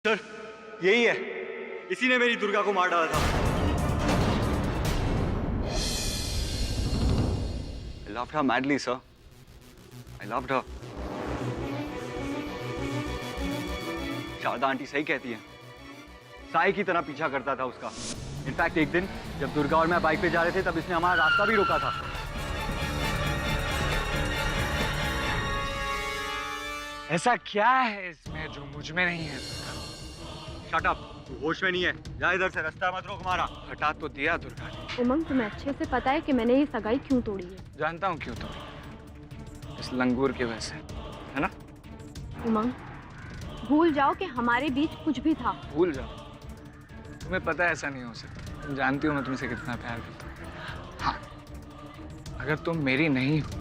Sir यही है, इसी ने मेरी दुर्गा को मार डाला था। I loved her madly, sir. I loved her. Sharda aunty सही कहती है, साई की तरह पीछा करता था उसका। इनफैक्ट एक दिन जब दुर्गा और मैं बाइक पे जा रहे थे तब इसने हमारा रास्ता भी रोका था। ऐसा क्या है इसमें जो मुझ में नहीं है? शट अप, तू होश में नहीं है। जा इधर से, रास्ता मत रोक हमारा। हटा तो दिया दुर्गा ने। उमंग, तुम्हें अच्छे से पता है कि मैंने ये सगाई क्यों तोड़ी है। जानता हूँ क्यों तोड़ी, इस लंगूर की वजह से, है ना? उमंग, भूल जाओ कि हमारे बीच कुछ भी था। भूल जाओ, तुम्हें पता है ऐसा नहीं हो सकता। तुम जानती हो मैं तुमसे कितना प्यार करता हूँ। हाँ, अगर तुम मेरी नहीं हो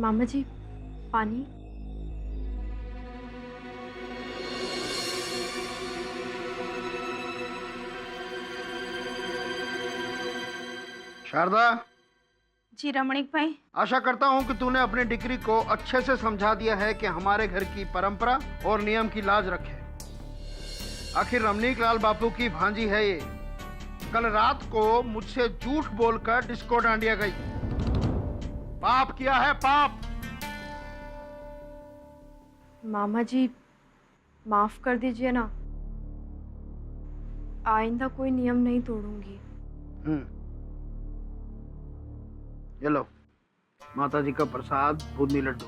मामा जी, पानी। शारदा, जी रमणीक भाई। आशा करता हूँ कि तूने अपनी डिग्री को अच्छे से समझा दिया है कि हमारे घर की परंपरा और नियम की लाज रखे। आखिर रमणीक लाल बापू की भांजी है ये। कल रात को मुझसे झूठ बोलकर डिस्को डांडिया गई। पाप किया है, पाप। मामा जी, माफ कर दीजिए ना, आइंदा कोई नियम नहीं तोड़ूंगी। ये लो, माता जी का प्रसाद बूंदी लड्डू,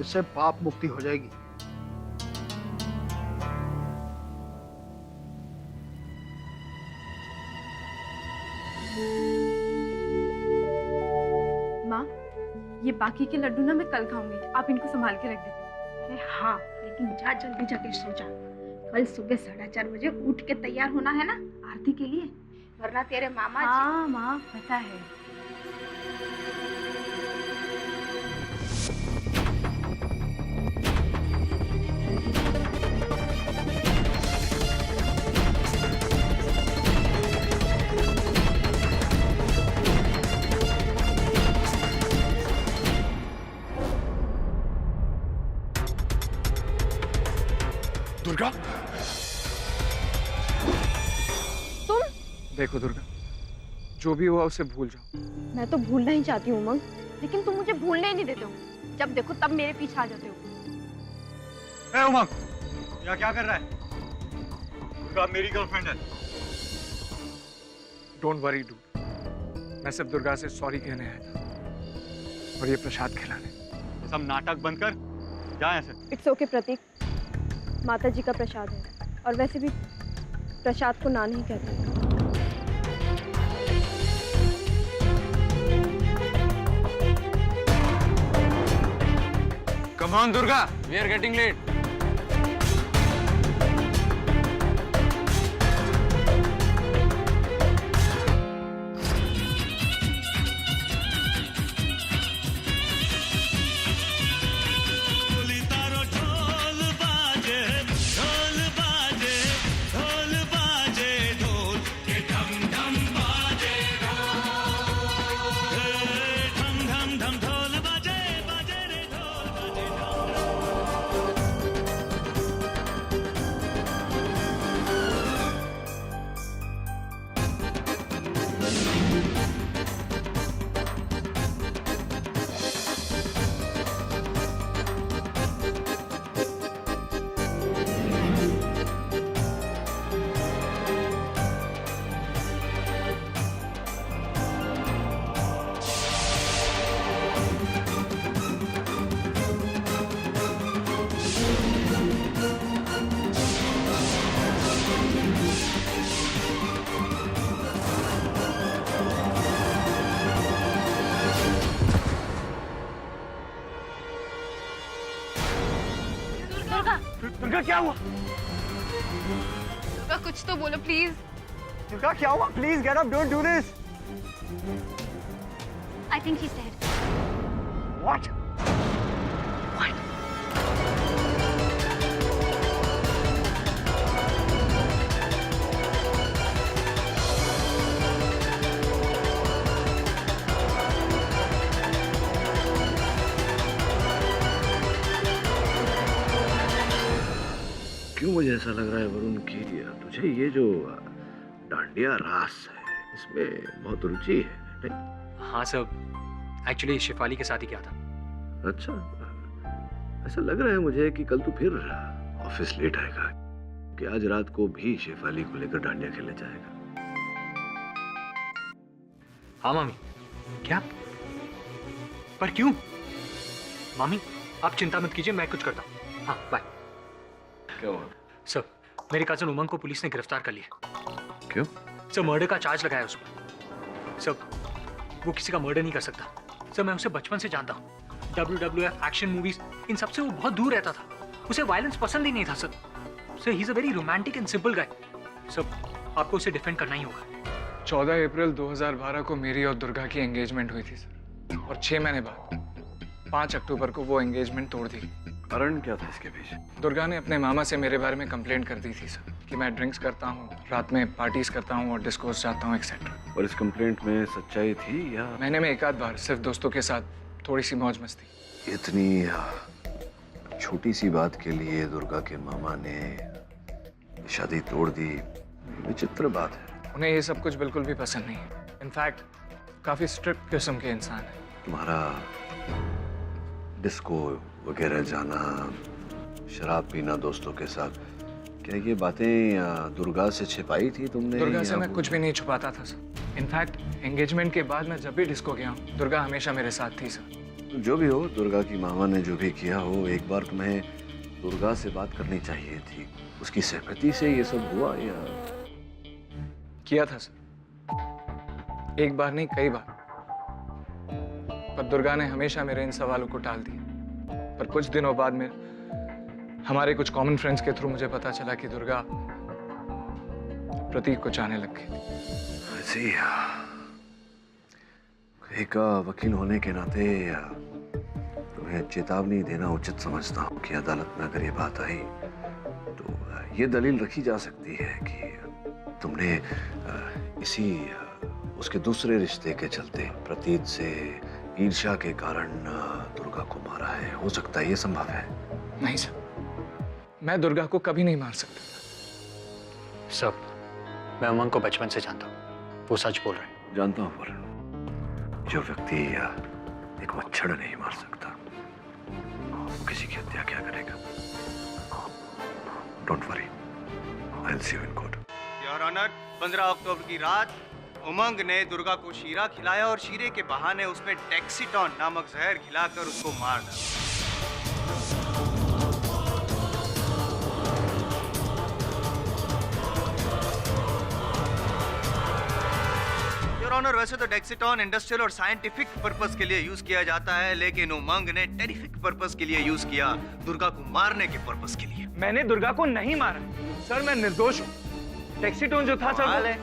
इससे पाप मुक्ति हो जाएगी। माँ, ये बाकी के लड्डू ना मैं कल खाऊंगी, आप इनको संभाल के रख दीजिए। अरे हाँ, लेकिन जा जल्दी जाके सो जा। कल सुबह 4:30 बजे उठ के तैयार होना है ना आरती के लिए, वरना तेरे मामा हाँ माँ, पता है। दुर्गा, तुम? देखो दुर्गा, जो भी हुआ उसे भूल जाओ। मैं तो भूलना ही चाहती हूँ उमंग, लेकिन तुम मुझे भूलने ही नहीं देते हो। जब देखो तब मेरे पीछे आ जाते हो। ए उमंग, यहाँ क्या कर रहा है? दुर्गा मेरी गर्लफ्रेंड है। डोंट वरी डूड, मैं सिर्फ दुर्गा से सॉरी कहने आया था और ये प्रसाद खिलाने। ये सब नाटक बंद कर, जा यहाँ से। इट्स ओके प्रतीक, माता जी का प्रसाद है, और वैसे भी प्रसाद को ना नहीं कहते। Come on Durga, we are getting late. Durga क्या हुआ? दुर्गा कुछ तो बोलो प्लीज। दुर्गा क्या हुआ? Please get up, don't do this. I think she is dead. What? क्यों मुझे ऐसा लग रहा है वरुण कि तुझे ये जो डांडिया रास है इसमें बहुत रुचि है, नहीं? हाँ सर, एक्चुअली शिफाली के साथ ही क्या था। अच्छा, ऐसा लग रहा है मुझे कि कल तू फिर ऑफिस लेट आएगा, कि आज रात को भी शेफाली को लेकर डांडिया खेलने जाएगा। हाँ मामी। क्या? पर क्यों? मामी आप चिंता मत कीजिए, मैं कुछ करता हूँ। हाँ बाय। क्या हुआ? सर मेरे कजन उमंग को पुलिस ने गिरफ्तार कर लिया। क्यों? सर मर्डर का चार्ज लगाया उस पर। सर वो किसी का मर्डर नहीं कर सकता। सर मैं उसे बचपन से जानता हूँ। WWF, एक्शन मूवीज, इन सब से वो बहुत दूर रहता था। उसे वायलेंस पसंद ही नहीं था sir. Sir he is a very romantic and simple guy. Sir आपको उसे डिफेंड करना ही होगा। 14 अप्रैल 2012 को मेरी और दुर्गा की एंगेजमेंट हुई थी सर, और 6 महीने बाद 5 अक्टूबर को वो एंगेजमेंट तोड़ दी। कारण क्या था इसके पीछे? दुर्गा ने अपने मामा से मेरे बारे में कंप्लेंट कर दी थी सर, कि मैं ड्रिंक्स करता हूँ, रात में पार्टीज करता हूँ और डिस्कोस जाता हूँ एक्सेट्रा। और इस कंप्लेंट में सच्चाई थी या? महीने में एक आध बार सिर्फ दोस्तों के साथ थोड़ी सी मौज मस्ती। इतनी छोटी सी बात के लिए दुर्गा के मामा ने शादी तोड़ दी, विचित्र बात है। उन्हें ये सब कुछ बिल्कुल भी पसंद नहीं है। इनफैक्ट काफी स्ट्रिक्ट किस्म के इंसान है। तुम्हारा डिस्को वगैरह जाना, शराब पीना दोस्तों के साथ, क्या ये बातें दुर्गा से छिपाई थी तुमने? दुर्गा से मैं कुछ भी नहीं छुपाता था सर। इनफैक्ट एंगेजमेंट के बाद मैं जब भी डिस्को गया हूँ, दुर्गा हमेशा मेरे साथ थी सर। जो भी हो, दुर्गा की मामा ने जो भी किया हो, एक बार तुम्हें दुर्गा से बात करनी चाहिए थी। उसकी सहमति से ये सब हुआ या? किया था सर, एक बार नहीं कई बार, पर दुर्गा ने हमेशा मेरे इन सवालों को टाल दिया। पर कुछ दिनों बाद में हमारे कुछ कॉमन फ्रेंड्स के थ्रू मुझे पता चला कि दुर्गा प्रतीक को चाहने लग गई। ऐसे ही एक वकील होने के नाते तुम्हें चेतावनी देना उचित समझता हूँ कि अदालत में अगर ये बात आई तो ये दलील रखी जा सकती है कि तुमने इसी उसके दूसरे रिश्ते के चलते प्रतीक से ईर्ष्या के कारण दुर्गा को मारा है। हो सकता है, ये संभव है? नहीं सर, मैं दुर्गा को कभी नहीं मार सकता। सर मैं उमंग को बचपन से जानता हूँ, वो सच बोल रहे हैं। जानता हूँ वरुण, जो व्यक्ति एक मच्छर नहीं मार सकता, वो किसी की हत्या क्या करेगा? Don't worry, I will see you in court. Your honour, 15 अक्टूबर की रात उमंग ने दुर्गा को शीरा खिलाया और शीरे के बहाने उसमें डेक्सीटॉन नामक जहर खिलाकर उसको मार डाला। योर ऑनर, वैसे तो डेक्सीटॉन इंडस्ट्रियल और साइंटिफिक पर्पस के लिए यूज किया जाता है, लेकिन उमंग ने टेरिफिक पर्पस के लिए यूज किया, दुर्गा को मारने के पर्पस के लिए। मैंने दुर्गा को नहीं मारा सर, मैं निर्दोष हूँ। टैक्सीटोन जो था सर,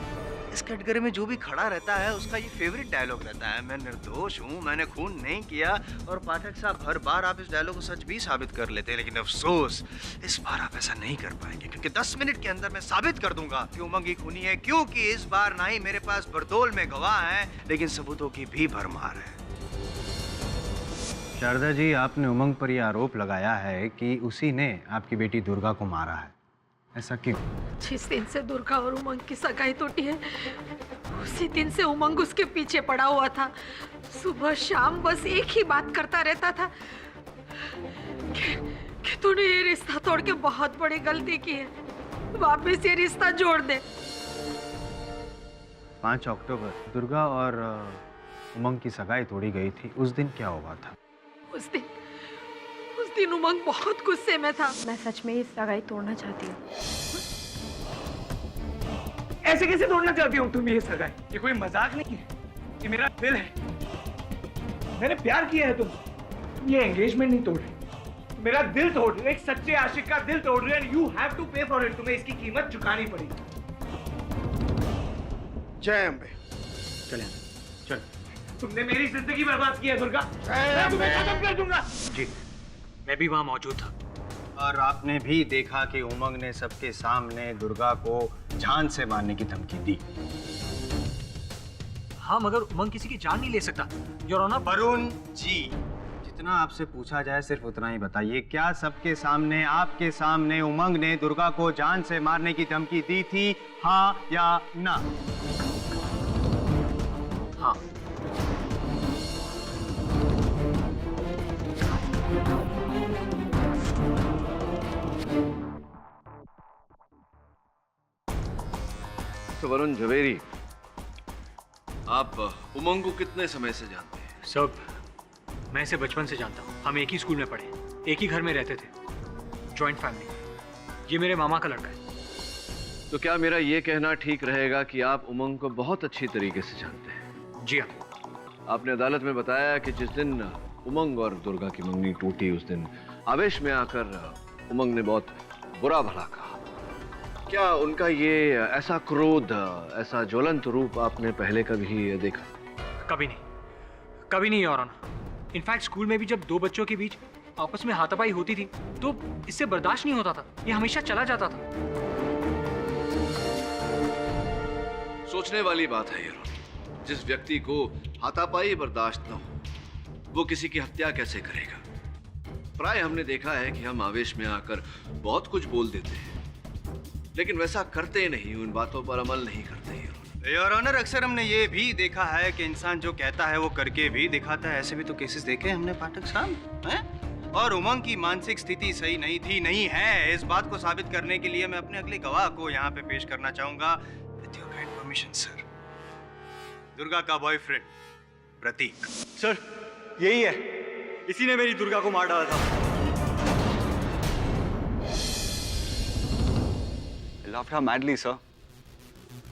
इस कैटेगरी में जो भी खड़ा रहता है उसका ये फेवरेट डायलॉग रहता है, मैं निर्दोष हूँ, मैंने खून नहीं किया। और पाठक साहब, हर बार आप इस डायलॉग को सच भी साबित कर लेते हैं, लेकिन अफसोस इस बार आप ऐसा नहीं कर पाएंगे, क्योंकि 10 मिनट के अंदर मैं साबित कर दूंगा कि उमंग ही खूनी है। क्योंकि इस बार ना ही मेरे पास बरदौल में गवाह है, लेकिन सबूतों की भी भरमार है। शारदा जी, आपने उमंग पर यह आरोप लगाया है कि उसी ने आपकी बेटी दुर्गा को मारा है, ऐसा क्यों? जिस दिन से दुर्गा और उमंग की सगाई टूटी है, उसी दिन से उमंग उसके पीछे पड़ा हुआ था। सुबह शाम बस एक ही बात करता रहता था कि तूने ये रिश्ता तोड़ के बहुत बड़ी गलती की है, वापस ये रिश्ता जोड़ दे। 5 अक्टूबर दुर्गा और उमंग की सगाई तोड़ी गई थी, उस दिन क्या हुआ था? उस दिन उमंग बहुत गुस्से में था। मैं सच में इस सगाई तोड़ना चाहती हूँ। ऐसे कैसे तोड़ना चाहती हूँ तुम ये सगाई? ये कोई मजाक नहीं है, ये मेरा दिल है। मैंने प्यार किया है तुमसे, ये एंगेजमेंट नहीं तोड़ रही। मेरा दिल तोड़ रही हो, एक सच्चे आशिक का दिल तोड़ रही हो, एंड यू हैव टू पे फॉर इट। तुम्हें इसकी कीमत चुकानी पड़ेगी। जय अम्बे। चले चल। तुमने मेरी जिंदगी बर्बाद की है दुर्गा, मैं तुम्हें खत्म कर दूंगा। जी, मैं भी वहां मौजूद था। और आपने भी देखा कि उमंग ने सबके सामने दुर्गा को जान से मारने की धमकी दी। हाँ, मगर उमंग किसी की जान नहीं ले सकता योर ऑनर। वरुण जी, जितना आपसे पूछा जाए सिर्फ उतना ही बताइए। क्या सबके सामने, आपके सामने उमंग ने दुर्गा को जान से मारने की धमकी दी थी, हाँ या ना? हाँ। तो वरुण झवेरी, आप उमंग को कितने समय से जानते हैं? सब, मैं इसे बचपन से जानता हूँ। हम एक ही स्कूल में पढ़े, एक ही घर में रहते थे, जॉइंट फैमिली। ये मेरे मामा का लड़का है। तो क्या मेरा ये कहना ठीक रहेगा कि आप उमंग को बहुत अच्छी तरीके से जानते हैं? जी हाँ। आपने अदालत में बताया कि जिस दिन उमंग और दुर्गा की मंगनी टूटी, उस दिन आवेश में आकर उमंग ने बहुत बुरा भला कहा। क्या उनका ये ऐसा क्रोध, ऐसा ज्वलंत रूप आपने पहले कभी देखा? कभी नहीं, कभी नहीं योर ऑनर। इनफैक्ट स्कूल में भी जब दो बच्चों के बीच आपस में हाथापाई होती थी तो इससे बर्दाश्त नहीं होता था, ये हमेशा चला जाता था। सोचने वाली बात है ये। जिस व्यक्ति को हाथापाई बर्दाश्त न हो, वो किसी की हत्या कैसे करेगा? प्राय हमने देखा है कि हम आवेश में आकर बहुत कुछ बोल देते हैं, लेकिन वैसा करते नहीं, उन बातों पर अमल नहीं करते। योर ऑनर, अक्सर हमने ये भी देखा है कि इंसान जो कहता है वो करके भी दिखाता है। ऐसे भी तो केसेस देखे हमने पाठक साहब, हैं? और उमंग की मानसिक स्थिति सही नहीं थी, नहीं है। इस बात को साबित करने के लिए मैं अपने अगले गवाह को यहाँ पे पेश करना चाहूंगा। With your kind permission sir. Durga का बॉयफ्रेंड प्रतीक। सर, यही है, इसी ने मेरी दुर्गा को मार डाला था। I loved her madly, sir.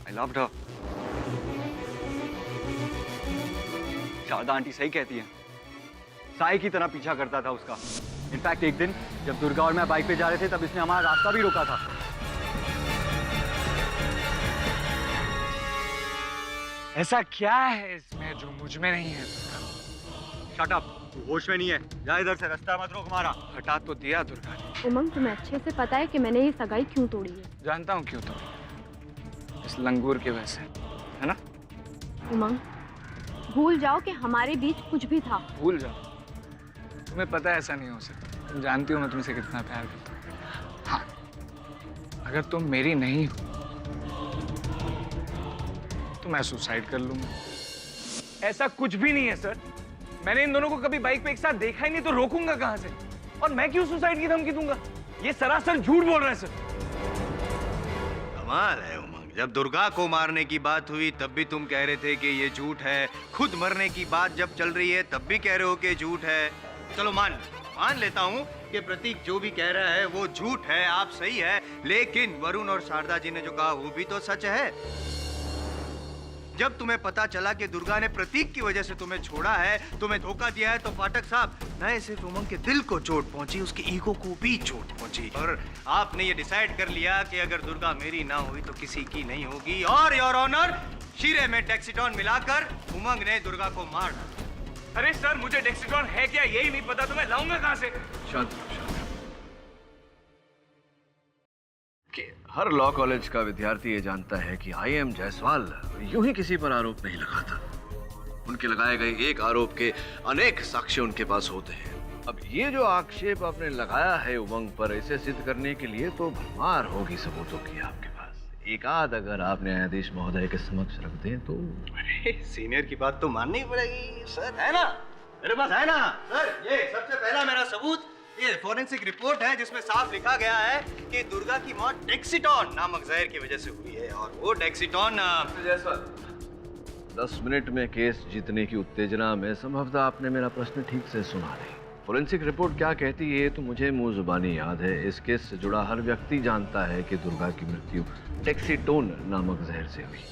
I loved her. Sharda aunty सही कहती है, साई की तरह पीछा करता था उसका। इनफैक्ट एक दिन जब दुर्गा और मैं बाइक पे जा रहे थे तब इसने हमारा रास्ता भी रोका था। ऐसा क्या है इसमें जो मुझ में नहीं है? शट अप, तू होश में नहीं है। जा इधर से, रास्ता मत रोक हमारा। हटा तो दिया दुर्गा ने। उमंग, तुम्हें अच्छे से पता है कि मैंने ये सगाई क्यों तोड़ी है। जानता हूँ क्यों तोड़ी, इस लंगूर की वजह से, है ना? उमंग, भूल जाओ कि हमारे बीच कुछ भी था। भूल जाओ, तुम्हें पता है ऐसा नहीं हो सकता। तुम जानती हो मैं तुमसे कितना प्यार करता हूँ। हाँ, अगर तुम मेरी नहीं हो तो मैं सुसाइड कर लूंगा। ऐसा कुछ भी नहीं है सर, मैंने इन दोनों को कभी बाइक पे एक साथ देखा ही नहीं, तो रोकूंगा कहां से? और मैं क्यों सुसाइड की धमकी दूंगा? ये सरासर झूठ बोल रहे हैं सर। कमाल है उमंग, जब दुर्गा को मारने की बात हुई तब भी तुम कह रहे थे कि ये झूठ है। खुद मरने की बात जब चल रही है तब भी कह रहे हो कि झूठ है। चलो मान लेता हूँ कि प्रतीक जो भी कह रहा है वो झूठ है, आप सही है। लेकिन वरुण और शारदा जी ने जो कहा वो भी तो सच है। जब तुम्हें पता चला कि दुर्गा ने प्रतीक की वजह से तुम्हें छोड़ा है, तुम्हें धोखा दिया है, तो पाठक साहब, न सिर्फ उमंग के दिल को चोट पहुंची, उसके ईगो को भी चोट पहुंची। और आपने ये डिसाइड कर लिया कि अगर दुर्गा मेरी ना हुई तो किसी की नहीं होगी। और योर ऑनर, शीरे में डेक्सिटॉन मिलाकर उमंग ने दुर्गा को मार डाला। अरे सर, मुझे डेक्सिटॉन है क्या यही नहीं पता, तो मैं लाऊंगा कहां से? शांत हर लॉ कॉलेज का विद्यार्थी ये जानता है कि IM जायसवाल यूं ही किसी पर आरोप नहीं लगाता। उनके लगाए गए एक आरोप के अनेक साक्ष्य उनके पास होते हैं। अब ये जो आक्षेप आपने लगाया है उमंग पर, इसे सिद्ध करने के लिए तो भरमार होगी सबूतों की आपके पास। एक आध अगर आप न्यायाधीश महोदय के समक्ष रख दें तो। अरे सीनियर की बात तो माननी पड़ेगी सर, है ना? मेरे पास है ना सर, ये सबसे पहला मेरा सबूत, ये फोरेंसिक रिपोर्ट है जिसमें साफ लिखा गया है कि दुर्गा की मौत डेक्सिटॉन नामक जहर की वजह से हुई है। और वो डेक्सिटॉन 10 मिनट में केस जीतने की उत्तेजना में संभवतः आपने मेरा प्रश्न ठीक से सुना नहीं। फोरेंसिक रिपोर्ट क्या कहती है तो मुझे मुंह जुबानी याद है। इस केस से जुड़ा हर व्यक्ति जानता है कि दुर्गा की मृत्यु डेक्सिटोन नामक जहर से हुई।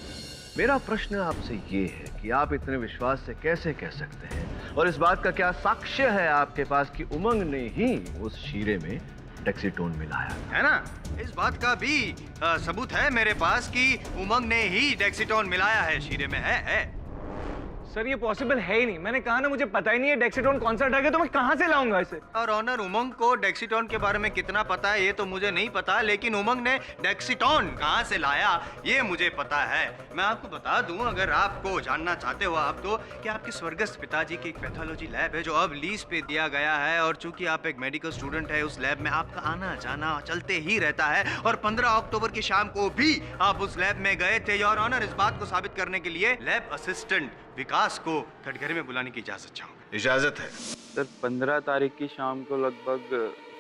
मेरा प्रश्न आपसे ये है कि आप इतने विश्वास से कैसे कह सकते हैं और इस बात का क्या साक्ष्य है आपके पास कि उमंग ने ही उस शीरे में डेक्सीटोन मिलाया? है ना? इस बात का भी सबूत है मेरे पास कि उमंग ने ही डेक्सीटोन मिलाया है शीरे में। है। सर ये पॉसिबल है ही नहीं। मैंने कहा ना मुझे पता ही नहीं है डेक्सीटोन कौन सा ड्रग है, तो मैं कहां से लाऊंगा इसे? और ऑनर, उमंग को डेक्सीटोन के बारे में कितना पता है ये तो मुझे नहीं पता, लेकिन उमंग ने डेक्सीटोन कहां से लाया ये मुझे पता है। मैं आपको बता दूं, अगर आपको जानना चाहते हो आप, तो कि आपके स्वर्गस्थ पिताजी की एक पैथोलॉजी लैब है जो अब लीज पे दिया गया है, और चूंकि आप एक मेडिकल स्टूडेंट है, उस लैब में आपका आना जाना चलते ही रहता है। और 15 अक्टूबर की शाम को भी आप उस लैब में गए थे। योर ऑनर, इस बात को साबित करने के लिए लैब असिस्टेंट विकास को कटघरे में बुलाने की इजाजत चाहूंगा। इजाजत है सर। 15 तारीख की शाम को लगभग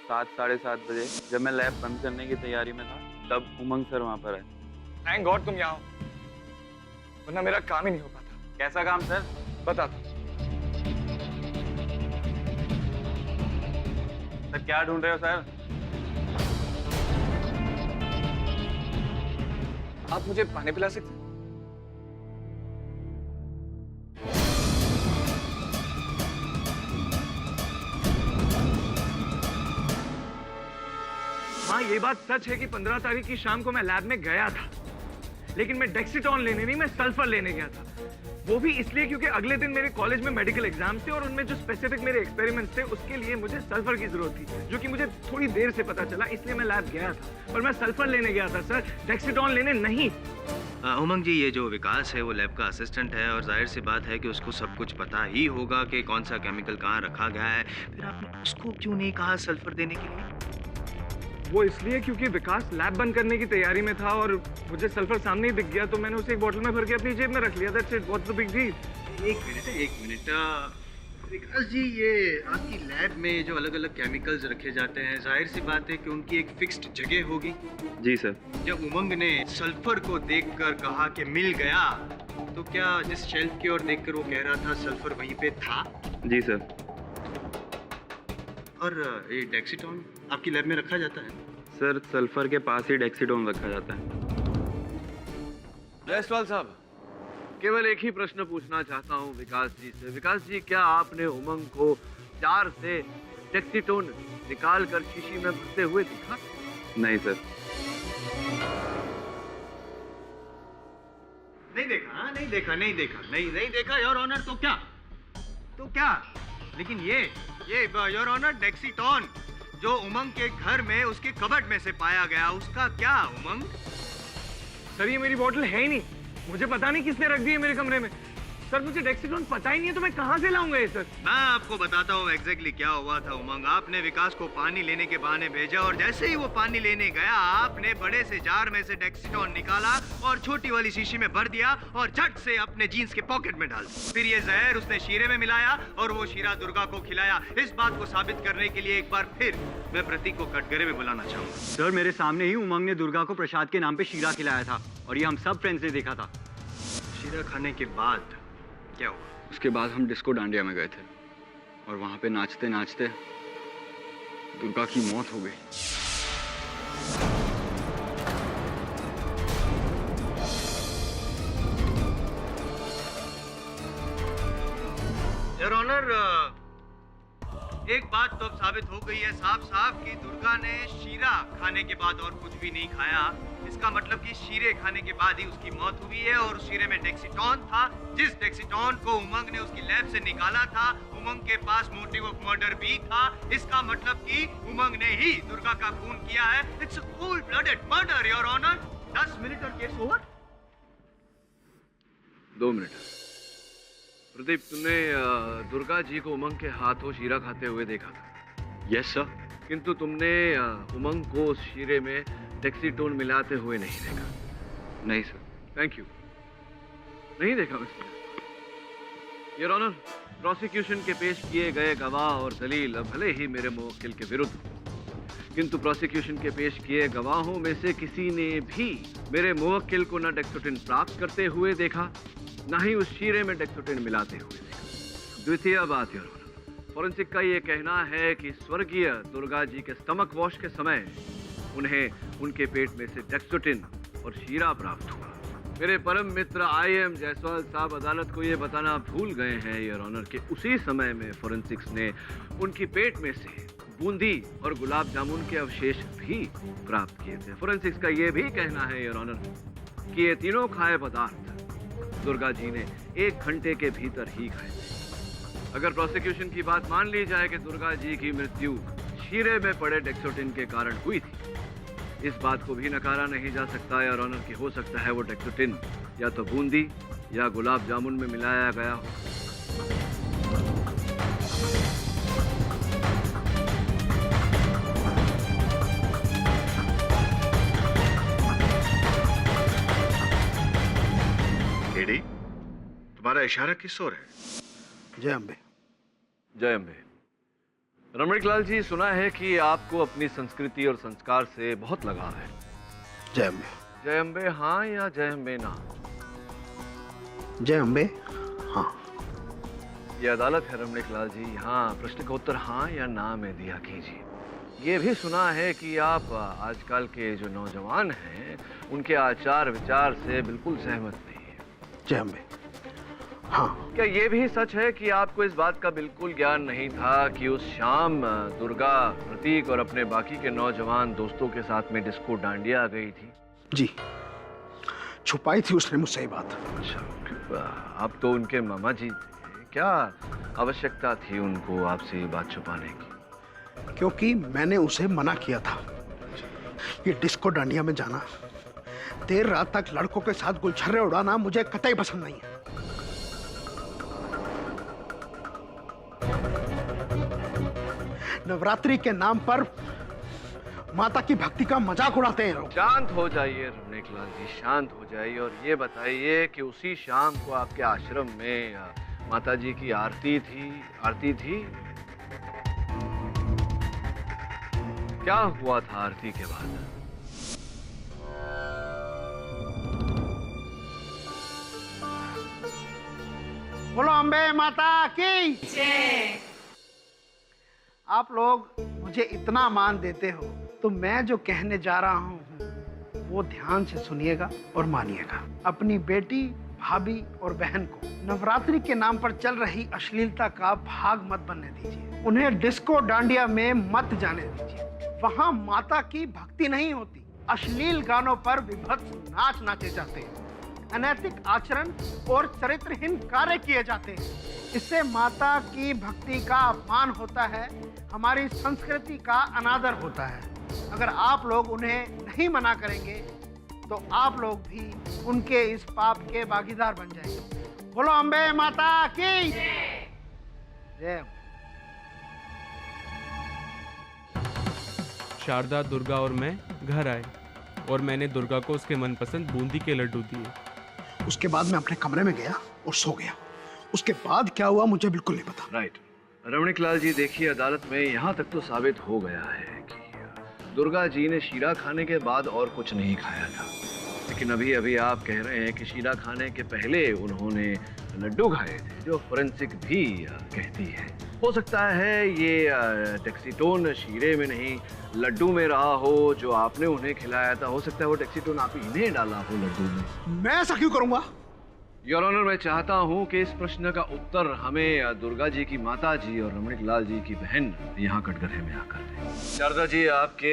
7 साढ़े 7 बजे जब मैं लैब बंद करने की तैयारी में था, तब उमंग सर वहाँ पर आए। थैंक गॉड तुम यहाँ हो, वरना मेरा काम ही नहीं हो पाता। कैसा काम सर? बता दो। सर क्या ढूंढ रहे हो सर? आप मुझे पानी पिला सकते हैं? हाँ, ये बात सच है कि 15 तारीख की शाम को मैं लैब में गया था, लेकिन मैं डेक्सीटोन लेने नहीं, मैं सल्फर लेने गया था। वो भी इसलिए क्योंकि अगले दिन मेरे कॉलेज में मेडिकल एग्जाम थे, और उनमें जो स्पेसिफिक मेरे एक्सपेरिमेंट्स थे उसके लिए मुझे सल्फर की जरूरत थी, जो कि मुझे थोड़ी देर से पता चला, इसलिए मैं लैब गया था। पर मैं सल्फर लेने गया था सर, डेक्सीटोन लेने नहीं। उमंग जी, ये जो विकास है वो लैब का असिस्टेंट है, और जाहिर सी बात है कि उसको सब कुछ पता ही होगा कि कौन सा केमिकल कहाँ रखा गया है। फिर आपने उसको क्यों नहीं कहा सल्फर देने के लिए? वो इसलिए क्योंकि विकास लैब बंद करने की तैयारी में था, और मुझे सल्फर सामने ही दिख गया, तो मैंने उसे एक बोतल में भर के अपनी जेब में रख लिया। That's it, what's the big deal? एक मिनट विकास जी, ये आपकी लैब में जो अलग अलग केमिकल्स रखे जाते हैं, जाहिर सी बात है कि उनकी एक फिक्स्ड जगह होगी। जी सर। जब उमंग ने सल्फर को देखकर कहा कि मिल गया, तो क्या जिस शेल्फ की ओर देखकर वो कह रहा था सल्फर वहीं पे था? जी सर। और ये डेक्सीटोन आपकी लैब में रखा जाता है? सर सल्फर के पास ही डेक्सीटोन रखा जाता है। जायसवाल साहब, केवल एक ही प्रश्न पूछना चाहता हूँ विकास जी से। विकास जी, क्या आपने उमंग को जार से डेक्सीटोन निकाल कर शीशी में भरते हुए देखा? नहीं सर। नहीं देखा योर ऑनर। तो क्या? लेकिन ये योर ऑनर, डेक्सीटोन जो उमंग के घर में उसके कबर्ड में से पाया गया, उसका क्या उमंग? सर ये मेरी बोतल है ही नहीं, मुझे पता नहीं किसने रख दी है मेरे कमरे में। सर मुझे डेक्सीटोन पता ही नहीं है, तो मैं कहां से लाऊंगा ये सर? मैं आपको बताता हूँ एग्जैक्टली क्या हुआ था उमंग। आपने विकास को पानी लेने के बहाने भेजा, और जैसे ही वो पानी लेने गया, आपने बड़े से जार में से डेक्सीटोन निकाला और छोटी वाली शीशी में भर दिया, और झट से अपने जीन्स के पॉकेट में डाल दिया। फिर ये जहर उसने शीरे में मिलाया, और वो शीरा दुर्गा को खिलाया। इस बात को साबित करने के लिए एक बार फिर मैं प्रतीक को कटघरे में बुलाना चाहूंगा। सर मेरे सामने ही उमंग ने दुर्गा को प्रसाद के नाम पे शीरा खिलाया था, और ये हम सब फ्रेंड्स ने देखा था। शीरा खाने के बाद क्या हुआ? उसके बाद हम डिस्को डांडिया में गए थे, और वहाँ पे नाचते नाचते दुर्गा की मौत हो गई। योर ऑनर, एक बात तो अब साबित हो गई है साफ साफ कि दुर्गा ने शीरा खाने के बाद और कुछ भी नहीं खाया। इसका मतलब कि शीरे खाने के बाद ही उसकी मौत हुई है, और उस शीरे में डेक्सीटोन था, जिस डेक्सीटोन को उमंग ने उसकी लैब से निकाला था। उमंग के पास मोटिव ऑफ मर्डर भी था। इसका मतलब कि उमंग ने ही दुर्गा का खून किया है। It's a cold blooded murder your honour. 10 minute और केस ओवर। 2 मिनट। प्रदीप, तुमने दुर्गा जी को उमंग के हाथों शीरा खाते हुए देखा था? Yes sir. किंतु तुमने उमंग को उस शीरे में डेक्सीटोन मिलाते हुए नहीं देखा? नहीं सर। Thank you. नहीं देखा मिस्टर योर ऑनर। प्रोसिक्यूशन के पेश किए गए गवाह और दलील भले ही मेरे मुवक्किल के विरुद्ध हो, किंतु प्रोसिक्यूशन के पेश किए गवाहों में से किसी ने भी मेरे मुवक्किल को न डेक्सीटोन प्राप्त करते हुए देखा, न ही उस शीरे में डेक्सीटोन मिलाते हुए देखा। द्वितीय बात योर ऑनर, फॉरेंसिक का ये कहना है कि स्वर्गीय दुर्गा जी के स्टमक वॉश के समय उन्हें उनके पेट में से डेक्सीटोन और शीरा प्राप्त हुआ। मेरे परम मित्र IM जायसवाल साहब अदालत को ये बताना भूल गए हैं योर ऑनर कि उसी समय में फोरेंसिक्स ने उनकी पेट में से बूंदी और गुलाब जामुन के अवशेष भी प्राप्त किए थे। फोरेंसिक्स का ये भी कहना है योर ऑनर कि ये तीनों खाए पदार्थ दुर्गा जी ने 1 घंटे के भीतर ही खाए थे। अगर प्रोसिक्यूशन की बात मान ली जाए कि दुर्गा जी की मृत्यु शीरे में पड़े डेक्सोटिन के कारण हुई थी, इस बात को भी नकारा नहीं जा सकता योर ऑनर कि हो सकता है वो डेक्सोटिन या तो बूंदी या गुलाब जामुन में मिलाया गया हो। केडी, तुम्हारा इशारा किस ओर है? जय अम्बे। जय अम्बे। रमणीक लाल जी, सुना है कि आपको अपनी संस्कृति और संस्कार से बहुत लगाव है। जय अम्बे। जय अम्बे हाँ या जय अम्बे ना? जय अम्बे हाँ। ये अदालत है रमणीक लाल जी, यहाँ प्रश्न का उत्तर हाँ या ना में दिया कीजिए। ये भी सुना है कि आप आजकल के जो नौजवान हैं उनके आचार विचार से बिल्कुल सहमत नहीं है। जय अम्बे हाँ। क्या ये भी सच है कि आपको इस बात का बिल्कुल ज्ञान नहीं था कि उस शाम दुर्गा, प्रतीक और अपने बाकी के नौजवान दोस्तों के साथ में डिस्को डांडिया गई थी? जी, छुपाई थी उसने मुझसे ये बात। अच्छा, आप तो उनके मामा जी थे, क्या आवश्यकता थी उनको आपसे ये बात छुपाने की? क्योंकि मैंने उसे मना किया था। ये डिस्को डांडिया में जाना, देर रात तक लड़कों के साथ गुलछर्रे उड़ाना मुझे कतई पसंद नहीं है। नवरात्रि के नाम पर माता की भक्ति का मजाक उड़ाते हैं लोग। शांत हो जाइए रमणीक लाल जी, शांत हो जाइए और ये बताइए कि उसी शाम को आपके आश्रम में माता जी की आरती थी? क्या हुआ था आरती के बाद? बोलो अम्बे माता की जय। आप लोग मुझे इतना मान देते हो तो मैं जो कहने जा रहा हूँ वो ध्यान से सुनिएगा और मानिएगा। अपनी बेटी, भाभी और बहन को नवरात्रि के नाम पर चल रही अश्लीलता का भाग मत बनने दीजिए। उन्हें डिस्को डांडिया में मत जाने दीजिए। वहाँ माता की भक्ति नहीं होती, अश्लील गानों पर विभत्स नाच नाचे जाते हैं, अनैतिक आचरण और चरित्रहीन कार्य किए जाते हैं। इससे माता की भक्ति का अपमान होता है, हमारी संस्कृति का अनादर होता है। अगर आप लोग उन्हें नहीं मना करेंगे तो आप लोग भी उनके इस पाप के भागीदार बन जाएंगे। बोलो अम्बे माता की जय। शारदा, दुर्गा और मैं घर आए और मैंने दुर्गा को उसके मनपसंद बूंदी के लड्डू दिए। उसके बाद मैं अपने कमरे में गया और सो गया। उसके बाद क्या हुआ मुझे बिल्कुल नहीं पता। राइट रमणीक लाल जी, देखिए अदालत में यहाँ तक तो साबित हो गया है कि दुर्गा जी ने शीरा खाने के बाद और कुछ नहीं खाया था, लेकिन अभी अभी आप कह रहे हैं कि शीरा खाने के पहले उन्होंने लड्डू खाए थे, जो फोरेंसिक भी कहती है। हो सकता है ये टैक्सीटोन शीरे में नहीं लड्डू में रहा हो जो आपने उन्हें खिलाया था। हो सकता है वो टैक्सीटोन आप इन्हें डाला हो लड्डू में। मैं ऐसा क्यों करूंगा? योर ऑनर, मैं चाहता हूं कि इस प्रश्न का उत्तर हमें दुर्गा जी की माता जी और रमणीक लाल जी की बहन यहाँ कटघरे में आकर दें। शारदा जी, आपके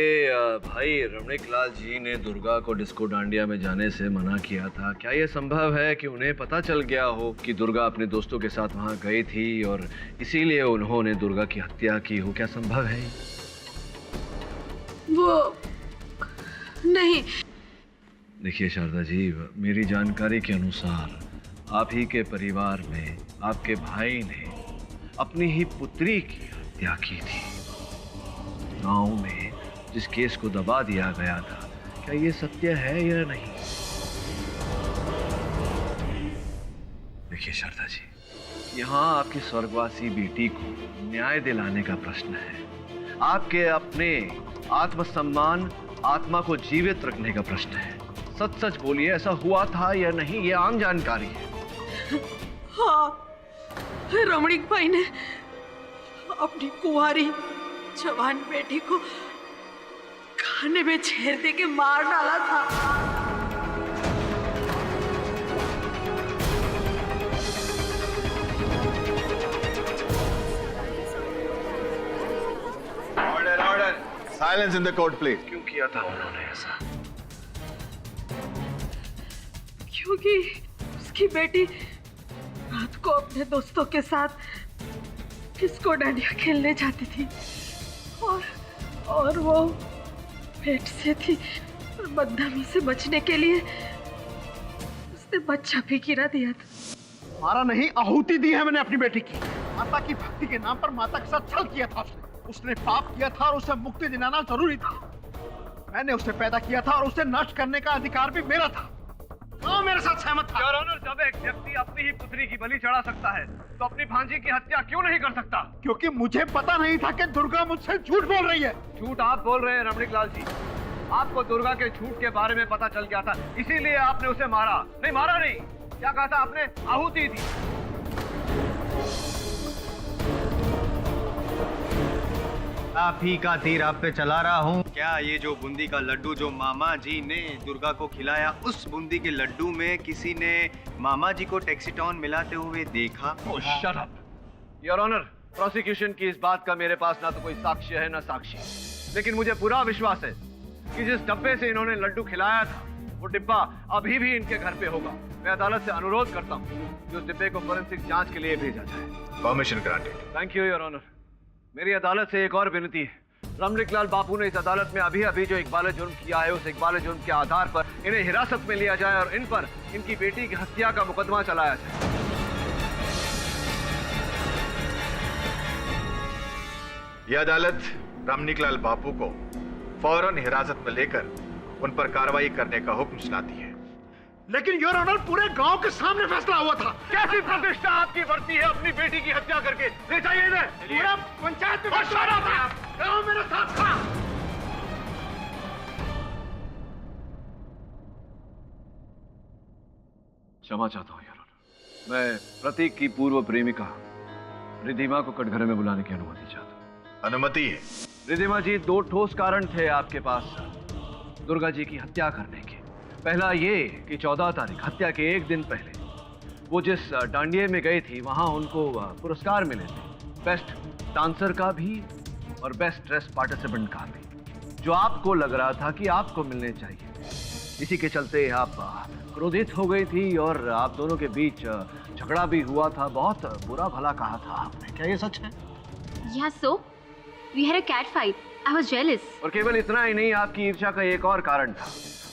भाई रमणीक लाल जी ने दुर्गा को डिस्को डांडिया में जाने से मना किया था। क्या यह संभव है कि उन्हें पता चल गया हो कि दुर्गा अपने दोस्तों के साथ वहाँ गई थी और इसीलिए उन्होंने दुर्गा की हत्या की हो? क्या संभव है? वो नहीं। देखिए शारदा जी, मेरी जानकारी के अनुसार आप ही के परिवार में आपके भाई ने अपनी ही पुत्री की हत्या की थी। गांव में जिस केस को दबा दिया गया था, क्या ये सत्य है या नहीं? देखिए शारदा जी, यहाँ आपकी स्वर्गवासी बेटी को न्याय दिलाने का प्रश्न है। आपके अपने आत्मसम्मान, आत्मा को जीवित रखने का प्रश्न है। सच सच बोलिए, ऐसा हुआ था या नहीं? ये आम जानकारी है। हाँ, रमणीक भाई ने अपनी कुंवारी जवान बेटी को खाने में छेद दे के मार डाला था। Silence in the court please. क्यों किया था उन्होंने ऐसा? क्योंकि उसकी बेटी रात को अपने दोस्तों के साथ डिस्को डांडिया खेलने जाती थी और वो पेट से थी और बदनामी से बचने के लिए उसने बच्चा भी गिरा दिया था। मारा नहीं, आहुति दी है मैंने अपनी बेटी की। माता की भक्ति के नाम पर माता के साथ छल किया था उसने पाप किया था और उसे मुक्ति दिलाना जरूरी था। मैंने उसे पैदा किया था और उसे नष्ट करने का अधिकार भी मेरा था। हाँ, मेरे साथ सहमत था। योर ऑनर, जब एक व्यक्ति अपनी ही पुत्री की बलि चढ़ा सकता है तो अपनी भांजी की हत्या क्यों नहीं कर सकता? क्योंकि मुझे पता नहीं था कि दुर्गा मुझसे झूठ बोल रही है। झूठ आप बोल रहे हैं रमणीक लाल जी। आपको दुर्गा के झूठ के बारे में पता चल गया था, इसीलिए आपने उसे मारा। नहीं, मारा नहीं, क्या कहा था आपने? आहुति दी। आप ही का तीर आप पे चला रहा हूँ। क्या ये जो बूंदी का लड्डू जो मामा जी ने दुर्गा को खिलाया, उस बूंदी के लड्डू में किसी ने मामा जी को टैक्सीटॉन मिलाते हुए देखा? Shut up your honour, prosecution की इस बात का मेरे पास ना तो कोई साक्ष्य है ना साक्षी, लेकिन मुझे पूरा विश्वास है कि जिस डब्बे से इन्होंने लड्डू खिलाया था वो डिब्बा अभी भी इनके घर पे होगा। मैं अदालत से अनुरोध करता हूँ कि उस डिब्बे को फोरेंसिक जांच के लिए भेजा जाए। Permission granted. Thank you your honour. मेरी अदालत से एक और विनती है। रमणीक लाल बापू ने इस अदालत में अभी जो इकबाल जुर्म किया है, उस इकबाल जुर्म के आधार पर इन्हें हिरासत में लिया जाए और इन पर इनकी बेटी की हत्या का मुकदमा चलाया जाए। यह अदालत रमणीक लाल बापू को फौरन हिरासत में लेकर उन पर कार्रवाई करने का हुक्म सुनाती है। लेकिन योर ऑनर, पूरे गांव के सामने फैसला हुआ था। कैसी प्रतिष्ठा आपकी बढ़ती है अपनी बेटी की हत्या करके? ले जाइए इन्हें। पूरा पंचायत में फैसला था, गांव मेरे साथ था। क्षमा चाहता हूँ योर ऑनर। मैं प्रतीक की पूर्व प्रेमिका रिधिमा को कटघरे में बुलाने की अनुमति चाहता हूँ। अनुमति है। रिधिमा जी, दो ठोस कारण थे आपके पास दुर्गा जी की हत्या करने के। पहला ये कि 14 तारीख, हत्या के एक दिन पहले, वो जिस डांडिये में गई थी वहां उनको पुरस्कार मिले थे, बेस्ट डांसर का भी और बेस्ट ड्रेस पार्टिसिपेंट का भी, जो आपको लग रहा था कि आपको मिलने चाहिए। इसी के चलते आप क्रोधित हो गई थी और आप दोनों के बीच झगड़ा भी हुआ था। बहुत बुरा भला कहा था आपने। क्या ये सच है? Yeah, so we had a cat fight. I was jealous. और केवल इतना ही नहीं, आपकी ईर्ष्या का एक और कारण था।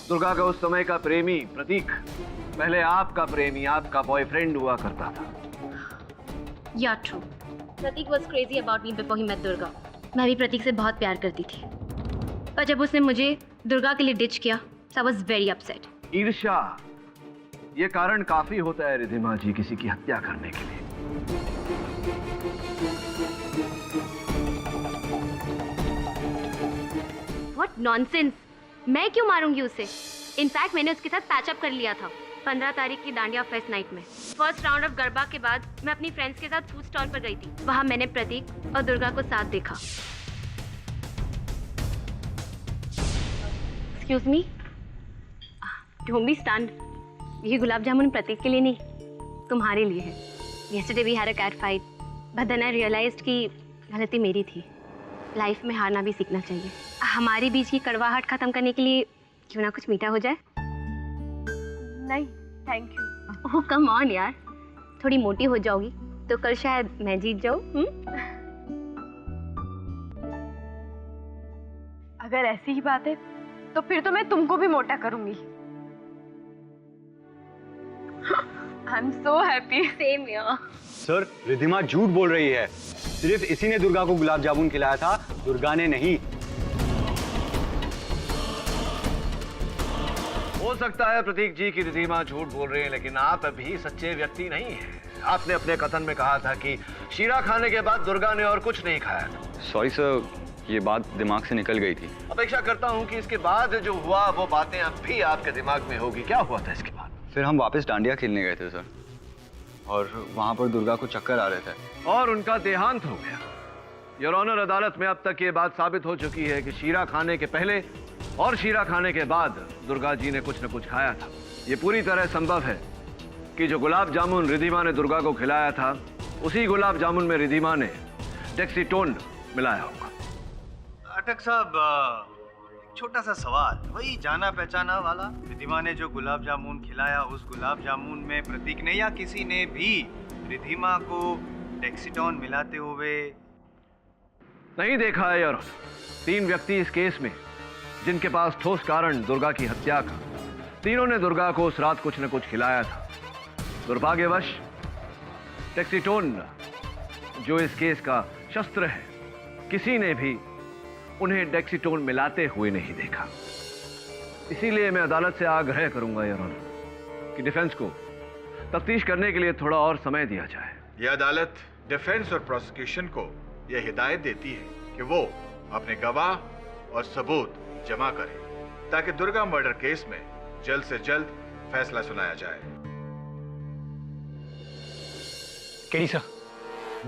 दुर्गा का उस समय का प्रेमी प्रतीक पहले आपका प्रेमी, आपका बॉयफ्रेंड हुआ करता था। Yeah, true. Prateek was crazy about me before he met Durga. मैं भी प्रतीक से बहुत प्यार करती थी, पर जब उसने मुझे दुर्गा के लिए डिच किया, so I was very upset. ईर्ष्या ये कारण काफी होता है रिधिमा जी किसी की हत्या करने के लिए। What nonsense! मैं क्यों मारूंगी उसे? इनफैक्ट मैंने उसके साथ पैचअप कर लिया था 15 तारीख की दांडिया फेस्ट नाइट में। फर्स्ट राउंड ऑफ गरबा के बाद मैं अपनी फ्रेंड्स के साथ फूड स्टॉल पर गई थी। वहां मैंने प्रतीक और दुर्गा को साथ देखा। Excuse me, don't be stunned. ये गुलाब जामुन प्रतीक के लिए नहीं, तुम्हारे लिए है। Yesterday we had a cat fight, but then I realised कि गलती मेरी थी। लाइफ में हारना भी सीखना चाहिए। हमारे बीच की कड़वाहट खत्म करने के लिए क्यों ना कुछ मीठा हो जाए? नहीं, thank you. Oh come on यार, थोड़ी मोटी हो जाओगी तो कल शायद मैं जीत जाऊं। अगर ऐसी ही बात है तो फिर तो मैं तुमको भी मोटा करूंगी। I am so happy. Same यार। सर, रिधिमा झूठ बोल रही है। सिर्फ इसी ने दुर्गा को गुलाब जामुन खिलाया था, दुर्गा ने नहीं। हो सकता है प्रतीक जी की रिधिमा झूठ बोल रहे हैं, लेकिन आप अभी सच्चे व्यक्ति नहीं हैं। आपने अपने कथन में कहा था कि शीरा खाने के बाद दुर्गा ने और कुछ नहीं खाया था। सॉरी सर, ये बात दिमाग से निकल गई थी। अपेक्षा करता हूँ कि इसके बाद जो हुआ वो बातें अब भी आपके दिमाग में होगी। क्या हुआ था इसके बाद? फिर हम वापस डांडिया खेलने गए थे सर, और वहाँ पर दुर्गा को चक्कर आ रहे थे और उनका देहांत हो गया। योर ऑनर, अदालत में अब तक ये बात साबित हो चुकी है कि शीरा खाने के पहले और शीरा खाने के बाद दुर्गा जी ने कुछ न कुछ खाया था। ये पूरी तरह संभव है कि जो गुलाब जामुन रिधिमा ने दुर्गा को खिलाया था, उसी गुलाब जामुन में रिधिमा ने डेक्सीटोन मिलाया होगा। पाठक साहब, छोटा सा सवाल, वही जाना पहचाना वाला रिधिमा ने जो गुलाब जामुन खिलाया, उस गुलाब जामुन में प्रतीक ने या किसी ने भी रिधिमा को डेक्सीटॉन मिलाते हुए नहीं देखा है यार। 3 व्यक्ति इस केस में जिनके पास ठोस कारण दुर्गा की हत्या का, तीनों ने दुर्गा को उस रात कुछ न कुछ खिलाया था। दुर्भाग्यवश डेक्सीटोन जो इस केस का शस्त्र है, किसी ने भी उन्हें डेक्सीटोन मिलाते हुए नहीं देखा। इसीलिए मैं अदालत से आग्रह करूंगा योर ऑनर कि डिफेंस को तफ्तीश करने के लिए थोड़ा और समय दिया जाए। यह अदालत डिफेंस और प्रोसिक्यूशन को यह हिदायत देती है कि वो अपने गवाह और सबूत जमा करें ताकि दुर्गा मर्डर केस में जल्द से जल्द फैसला सुनाया जाए। केडी सर,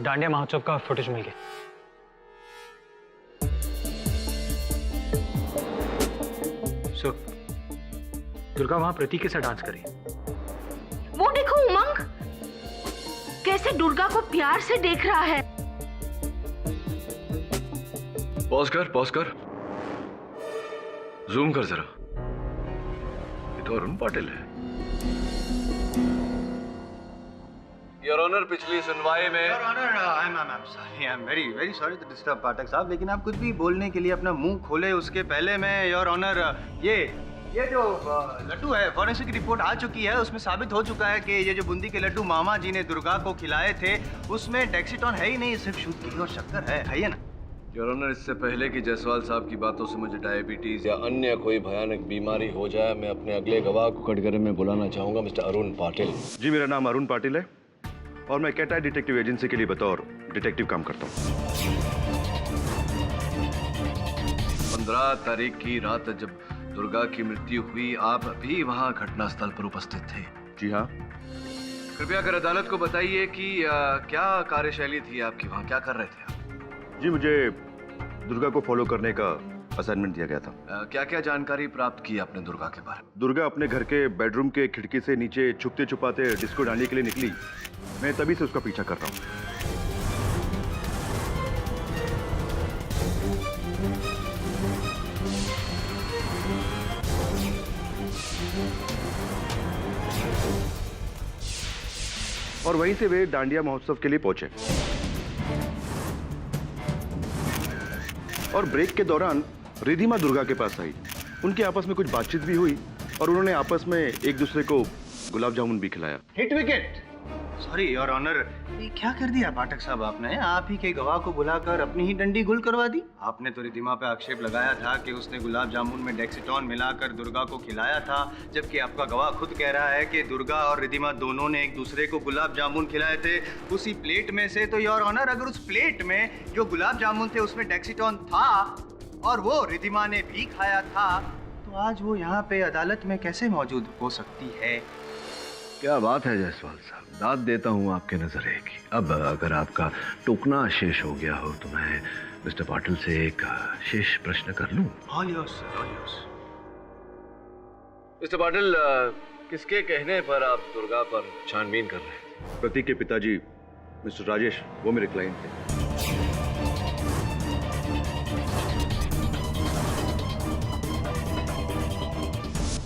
डांडिया महोत्सव का फुटेज मिल गया। सर, दुर्गा वहां प्रतीक के साथ डांस करी। वो देखो उमंग कैसे दुर्गा को प्यार से देख रहा है। पॉज कर, जूम कर जरा। ये तो अरुण पाटिल है। योर ऑनर, पिछली सुनवाई में your honour, I am very sorry to disturb Pathak साहब, लेकिन आप कुछ भी बोलने के लिए अपना मुंह खोले उसके पहले मैं योर ऑनर, ये जो लड्डू है, फॉरेंसिक रिपोर्ट आ चुकी है, उसमें साबित हो चुका है कि ये जो बूंदी के लड्डू मामा जी ने दुर्गा को खिलाए थे उसमें डेक्सीटॉन है ही नहीं, सिर्फ शुद्ध घी और शक्कर है, खाइए ना। योर ऑनर, इससे पहले कि जायसवाल साहब की बातों से मुझे डायबिटीज या अन्य कोई भयानक बीमारी हो जाए, मैं अपने अगले गवाह को कटघरे में बुलाना चाहूंगा, मिस्टर अरुण पाटिल। जी, मेरा नाम अरुण पाटिल है और मैं कैटाई डिटेक्टिव एजेंसी के लिए बतौर डिटेक्टिव काम करता हूँ। 15 तारीख की रात जब दुर्गा की मृत्यु हुई, आप भी वहां घटनास्थल पर उपस्थित थे? जी हाँ। कृपया कर अदालत को बताइए कि क्या कार्यशैली थी आपकी, वहां क्या कर रहे थे आप? जी, मुझे दुर्गा को फॉलो करने का असाइनमेंट दिया गया था। क्या क्या जानकारी प्राप्त की आपने दुर्गा के बारे में? दुर्गा अपने घर के बेडरूम के खिड़की से नीचे छुपते छुपाते डिस्को डालने के लिए निकली। मैं तभी से उसका पीछा कर रहा हूँ। और वहीं से वे डांडिया महोत्सव के लिए पहुंचे और ब्रेक के दौरान रिधिमा दुर्गा के पास आई। उनकी आपस में कुछ बातचीत भी हुई और उन्होंने आपस में एक दूसरे को गुलाब जामुन भी खिलाया। Hit wicket. Sorry your honour, ये क्या कर दिया पाठक साहब आपने? आप ही के गवाह को बुलाकर अपनी ही डंडी गुल करवा दी। आपने तो रिधिमा पे आक्षेप लगाया था कि उसने गुलाब जामुन में डेक्सीटॉन मिलाकर दुर्गा को खिलाया था, जबकि आपका गवाह खुद कह रहा है कि दुर्गा और रिधिमा दोनों ने एक दूसरे को गुलाब जामुन खिलाए थे उसी प्लेट में से। तो योर ऑनर, अगर उस प्लेट में जो गुलाब जामुन थे उसमें डेक्सीटॉन था और वो रिधिमा ने भी खाया था, तो आज वो यहाँ पे अदालत में कैसे मौजूद हो सकती है? क्या बात है जायसवाल साहब, दाद देता हूँ आपके नजरे की। अब अगर आपका टोकना शेष हो गया हो तो मैं मिस्टर पाटिल से एक शेष प्रश्न कर लूं? All yours, sir, all yours. Mister Patil, किसके कहने पर आप दुर्गा पर छानबीन कर रहे हैं? प्रतीक के पिताजी मिस्टर राजेश, वो मेरे क्लाइंट थे।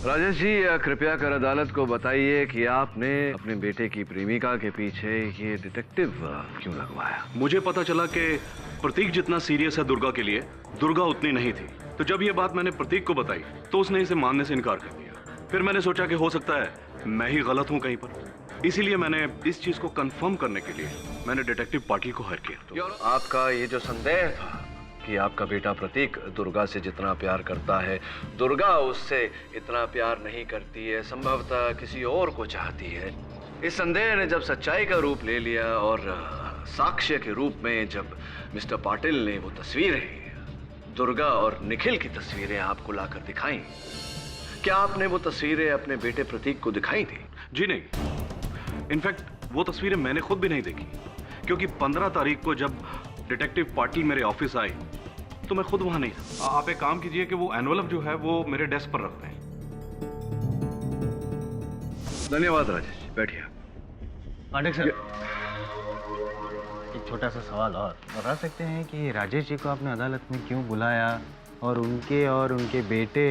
राजेश जी, कृपया कर अदालत को बताइए कि आपने अपने बेटे की प्रेमिका के पीछे ये डिटेक्टिव क्यों लगवाया? मुझे पता चला कि प्रतीक जितना सीरियस है दुर्गा के लिए, दुर्गा उतनी नहीं थी। तो जब ये बात मैंने प्रतीक को बताई तो उसने इसे मानने से इनकार कर दिया। फिर मैंने सोचा कि हो सकता है मैं ही गलत हूँ कहीं पर, इसीलिए मैंने इस चीज को कंफर्म करने के लिए मैंने डिटेक्टिव पाटिल को हायर किया। तो आपका ये जो संदेह था कि आपका बेटा प्रतीक दुर्गा से जितना प्यार करता है, दुर्गा उससे इतना प्यार नहीं करती है, संभवतः किसी और को चाहती है, इस संदेह ने जब सच्चाई का रूप ले लिया और साक्ष्य के रूप में जब मिस्टर पाटिल ने वो तस्वीरें, दुर्गा और निखिल की तस्वीरें आपको लाकर दिखाई, क्या आपने वो तस्वीरें अपने बेटे प्रतीक को दिखाई थी? जी नहीं, इनफैक्ट वो तस्वीरें मैंने खुद भी नहीं देखी, क्योंकि 15 तारीख को जब डिटेक्टिव पाटिल मेरे ऑफिस आए तो मैं खुद वहां नहीं था। आप एक काम कीजिए कि वो एनवलप जो है वो मेरे डेस्क पर रखते हैं। धन्यवाद राजेश, बैठिए। पाठक सर, एक छोटा सा सवाल और बता सकते हैं कि राजेश जी को आपने अदालत में क्यों बुलाया और उनके बेटे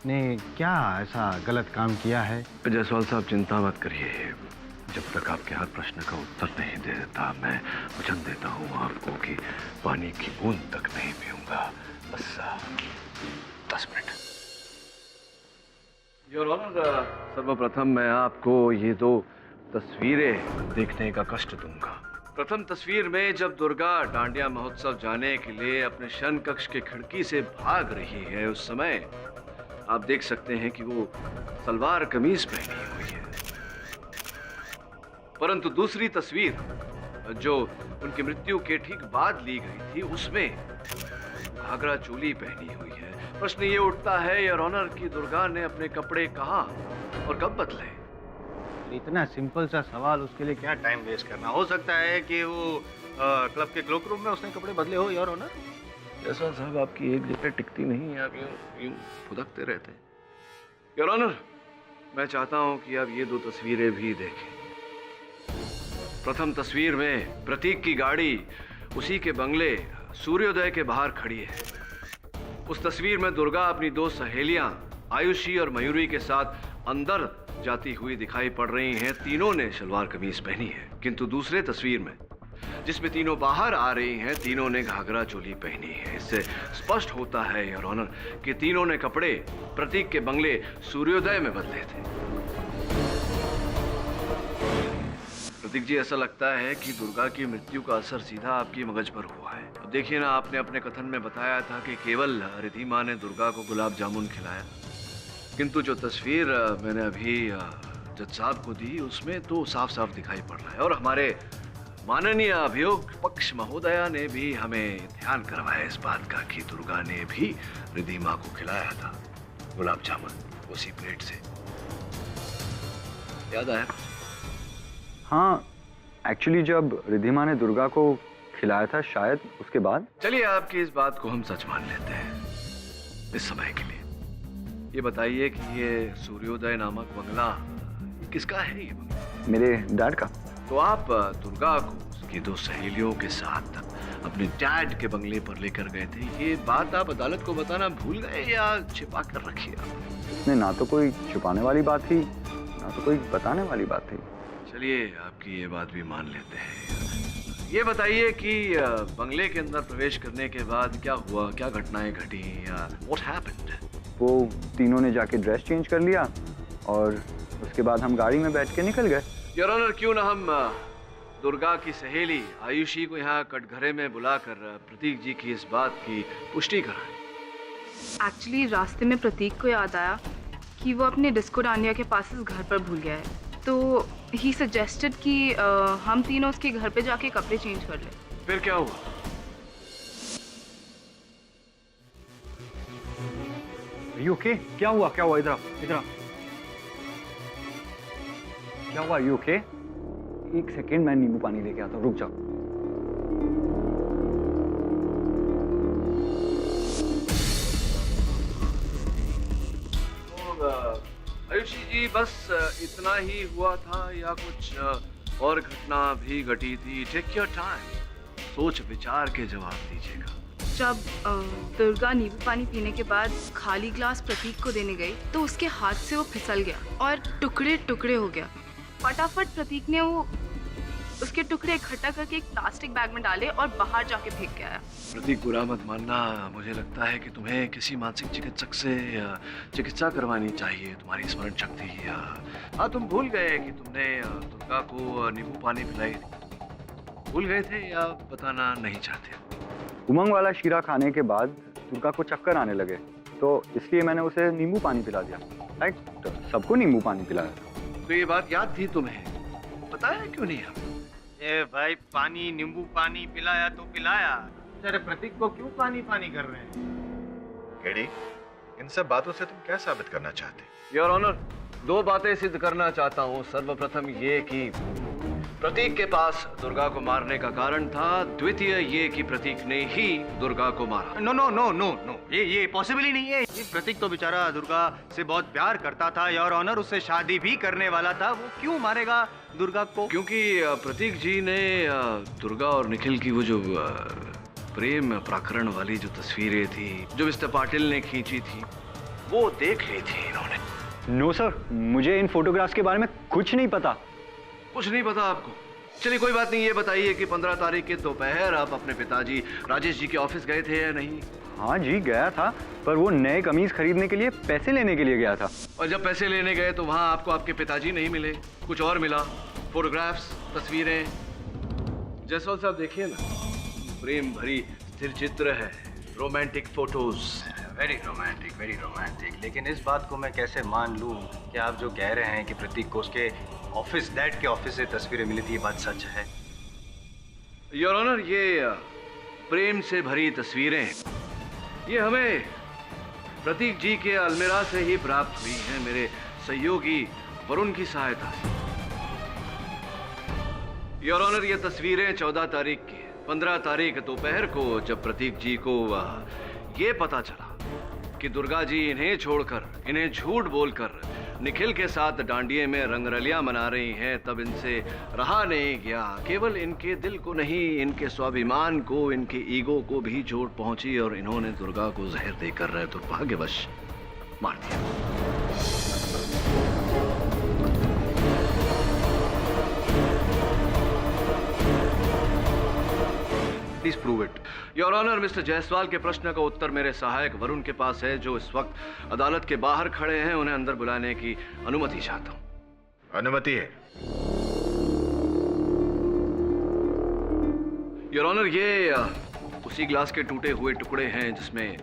ने क्या ऐसा गलत काम किया है? जायसवाल साहब चिंता मत करिए, जब तक आपके हर प्रश्न का उत्तर नहीं दे देता मैं वचन देता हूँ आपको कि पानी की बूंद तक नहीं पीऊंगा। बस 10 मिनट। योर ऑनर, सर्वप्रथम मैं आपको ये 2 तस्वीरें देखने का कष्ट दूंगा। प्रथम तस्वीर में जब दुर्गा डांडिया महोत्सव जाने के लिए अपने शयन कक्ष के खिड़की से भाग रही है, उस समय आप देख सकते हैं कि वो सलवार कमीज पहनी हुई है। परंतु दूसरी तस्वीर जो उनकी मृत्यु के ठीक बाद ली गई थी, उसमें घाघरा चोली पहनी हुई है। प्रश्न ये उठता है योर ऑनर कि दुर्गा ने अपने कपड़े कहाँ और कब बदले? इतना सिंपल सा सवाल, उसके लिए क्या टाइम वेस्ट करना? हो सकता है कि वो क्लब के क्लोक रूम में उसने कपड़े बदले हो योर ऑनर। जायसवाल साहब आपकी एक जगह टिकती नहीं है, आप यूं फुदकते रहते हैं। योर ऑनर, मैं चाहता हूं कि आप ये 2 तस्वीरें भी देखें। प्रथम तस्वीर में प्रतीक की गाड़ी उसी के बंगले सूर्योदय के बाहर खड़ी है। उस तस्वीर में दुर्गा अपनी 2 सहेलियां आयुषी और मयूरी के साथ अंदर जाती हुई दिखाई पड़ रही हैं। तीनों ने सलवार कमीज पहनी है, किंतु दूसरे तस्वीर में जिसमें तीनों बाहर आ रही हैं, तीनों ने घाघरा चोली पहनी है। इससे स्पष्ट होता है योर ऑनर कि तीनों ने कपड़े प्रतीक के बंगले सूर्योदय में बदले थे। प्रतीक जी, ऐसा लगता है कि दुर्गा की मृत्यु का असर सीधा आपकी मगज पर हुआ है। अब देखिए ना, आपने अपने कथन में बताया था कि केवल रिद्धि माँ ने दुर्गा को गुलाब जामुन खिलाया, किंतु जो तस्वीर मैंने अभी जज साहब को दी उसमें तो साफ साफ दिखाई पड़ रहा है। और हमारे माननीय अभियोग पक्ष महोदया ने भी हमें ध्यान करवाया इस बात का कि दुर्गा ने भी रिद्धि माँ को खिलाया था गुलाब जामुन उसी प्लेट से। याद आया? हाँ, एक्चुअली जब रिद्धि माँ ने दुर्गा को खिलाया था, शायद उसके बाद। चलिए, आपकी इस बात को हम सच मान लेते हैं इस समय के लिए। ये बताइए कि ये सूर्योदय नामक बंगला किसका है? ये बंगला मेरे डैड का। तो आप दुर्गा को उसकी 2 सहेलियों के साथ अपने डैड के बंगले पर लेकर गए थे। ये बात आप अदालत को बताना भूल गए या छिपा कर रखी आप? इसमें ना तो कोई छुपाने वाली बात थी, ना तो कोई बताने वाली बात थी। चलिए, आपकी ये बात भी मान लेते हैं। ये बताइए कि बंगले के अंदर प्रवेश करने के बाद क्या हुआ, क्या घटनाएं घटी या व्हाट हैपेंड? वो तीनों ने जाके ड्रेस चेंज कर लिया और उसके बाद हम गाड़ी में बैठ के निकल गए। योर ऑनर, क्यों ना हम दुर्गा की सहेली आयुषी को यहाँ कटघरे में बुलाकर प्रतीक जी की इस बात की पुष्टि कराएं। एक्चुअली रास्ते में प्रतीक को याद आया कि वो अपने डिस्को डांडिया के पास इस घर पर भूल गया है, तो ही सजेस्टेड कि हम तीनों उसके घर पे जाके कपड़े चेंज कर लें। फिर क्या हुआ? ओके? क्या हुआ? क्या हुआ? इधर इधर क्या हुआ? You okay? एक सेकेंड, मैं नींबू पानी लेके आता हूँ, रुक जाओ। आयुषी जी, बस इतना ही हुआ था या कुछ और घटना भी घटी थी? टेक योर टाइम, सोच विचार के जवाब दीजिएगा। जब दुर्गा नींबू पानी पीने के बाद खाली ग्लास प्रतीक को देने गई तो उसके हाथ से वो फिसल गया और टुकड़े टुकड़े हो गया। फटाफट प्रतीक ने वो उसके टुकड़े इकट्ठा करके एक प्लास्टिक बैग में डाले और बाहर जाके फेंक के आया। प्रतीक, बुरा मत मानना, मुझे लगता है कि तुम्हें किसी मानसिक चिकित्सक से चिकित्सा करवानी चाहिए। तुम्हारी स्मरण शक्ति हाँ, तुम भूल गए कि तुमने दुर्गा को नींबू पानी पिलाई थी। भूल गए थे या बताना नहीं चाहते? उमंग वाला शीरा खाने के बाद दुर्गा को चक्कर आने लगे, तो इसलिए मैंने उसे नींबू पानी पिला दिया। राइट, तो सबको नींबू पानी पिलाया। तो ये बात याद थी तुम्हें, बताया क्यों नहीं? ए भाई, पानी नींबू पानी पिलाया तो पिलाया, तेरे प्रतीक को क्यों पानी पानी कर रहे हैं? केडी, इन सब बातों से तुम क्या साबित करना चाहते? योर ऑनर, 2 बातें सिद्ध करना चाहता हूँ। सर्वप्रथम ये कि प्रतीक के पास दुर्गा को मारने का कारण था, द्वितीय ये कि प्रतीक ने ही दुर्गा को मारा। No no no no no, ये पॉसिबल ही नहीं है। ये प्रतीक तो बेचारा दुर्गा से बहुत प्यार करता था, योर ऑनर, उससे शादी भी करने वाला था। वो क्यों मारेगा दुर्गा को? क्योंकि प्रतीक जी ने दुर्गा और निखिल की वो जो प्रेम प्रकरण वाली जो तस्वीरें थी जो मिस्टर पाटिल ने खींची थी, वो देख ली थी इन्होंने। नो सर, मुझे इन फोटोग्राफ्स के बारे में कुछ नहीं पता। कुछ नहीं पता आपको? चलिए कोई बात नहीं, ये बताइए कि 15 तारीख के दोपहर आप अपने पिताजी राजेश जी के ऑफिस गए थे या नहीं? हाँ जी गया था, पर वो नए कमीज खरीदने के लिए पैसे लेने के लिए गया था। और जब पैसे लेने गए तो वहाँ आपको आपके पिताजी नहीं मिले, कुछ और मिला, फोटोग्राफ्स, तस्वीरें। जायसवाल साहब देखिए ना, प्रेम भरी स्थिर चित्र है, रोमांटिक फोटोज। Very romantic. लेकिन इस बात को मैं कैसे मान लूं कि आप जो कह रहे हैं कि प्रतीक को उसके ऑफिस, डैड के ऑफिस से तस्वीरें मिली थी, ये बात सच है? योर ऑनर, ये प्रेम से भरी तस्वीरें ये हमें प्रतीक जी के अलमीरा से ही प्राप्त हुई हैं, मेरे सहयोगी वरुण की सहायता से। योर ऑनर, ये तस्वीरें 14 तारीख की, 15 तारीख दोपहर को जब प्रतीक जी को ये पता चला कि दुर्गा जी इन्हें छोड़कर, इन्हें झूठ बोलकर निखिल के साथ डांडिये में रंगरलियां मना रही हैं, तब इनसे रहा नहीं गया। केवल इनके दिल को नहीं, इनके स्वाभिमान को, इनके ईगो को भी चोट पहुंची और इन्होंने दुर्गा को जहर देकर दुर्भाग्यवश मार दिया। Please prove it. Your honour, mister Jaiswal के प्रश्न का उत्तर मेरे सहायक वरुण के पास है, जो इस वक्त अदालत के बाहर खड़े हैं। उन्हें अंदर बुलाने की अनुमति चाहता हूं। अनुमति है। योर ऑनर, ये उसी ग्लास के टूटे हुए टुकड़े हैं जिसमें